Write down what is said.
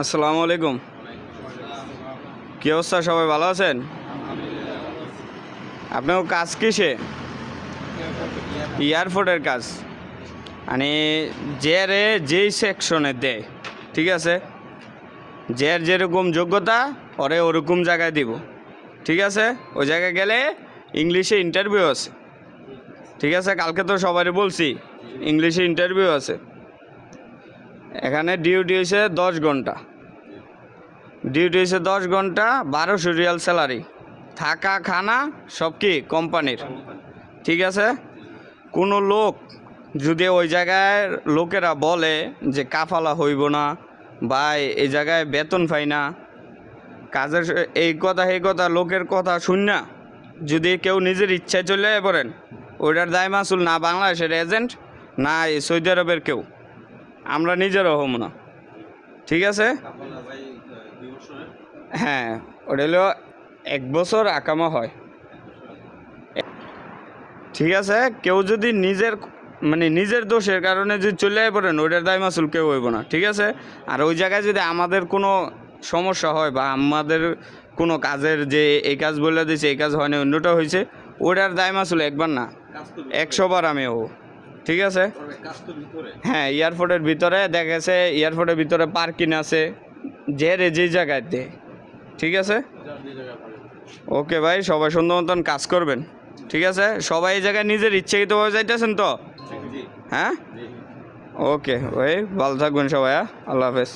আসসালামু আলাইকুম। কি অবস্থা, সবাই ভালো আছেন? আপনার কাজ কিসে? এয়ারপোর্টের কাজ। মানে যে যেই সেকশনে দেয়, ঠিক আছে, যার যেরকম যোগ্যতা ওরে ওরকম জায়গায় দিব, ঠিক আছে। ওই জায়গায় গেলে ইংলিশে ইন্টারভিউ আছে, ঠিক আছে। কালকে তো সবারই বলছি ইংলিশে ইন্টারভিউ আছে। এখানে ডিউটি হয়েছে 10 ঘন্টা, 1200 রিয়াল স্যালারি, থাকা খানা সব কি কোম্পানির, ঠিক আছে। কোনো লোক যদি ওই জায়গায় লোকেরা বলে যে কাফালা হইব না বা এই জায়গায় বেতন পাই না, কাজের এই কথা সেই কথা লোকের কথা শুন না, যদি কেউ নিজের ইচ্ছায় চলে পড়েন, ওইটার দায় মাসুল না বাংলাদেশের এজেন্ট না এই সৌদি আরবের কেউ, আমরা নিজেরও হব না, ঠিক আছে। হ্যাঁ, ওটা হলো 1 বছর আকামা হয়, ঠিক আছে। কেউ যদি নিজের দোষের কারণে যদি চলে পড়েন, ওইটার দায় মাসুল কেউ হইব না, ঠিক আছে। আর ওই জায়গায় যদি আমাদের কোনো সমস্যা হয় বা আমাদের কোনো কাজের যে এই কাজ বলে দিয়েছে এই কাজ হয় না অন্যটা হয়েছে, ওইটার দায় মাসুল একবার না 100 বার আমি হবো, ঠিক আছে। হ্যাঁ, এয়ারপোর্টের ভিতরে দেখা গেছে, এয়ারপোর্টের ভিতরে পার্কিং আছে, যে জায়গায় দেয়, ঠিক আছে। ওকে ভাই, সবাই সুন্দর মতন কাজ করবেন, ঠিক আছে। সবাই এই জায়গায় নিজের ইচ্ছাকৃতভাবে যাইতেছেন তো? হ্যাঁ, ওকে ভাই, ভালো থাকবেন সবাই। আল্লাহ হাফেজ।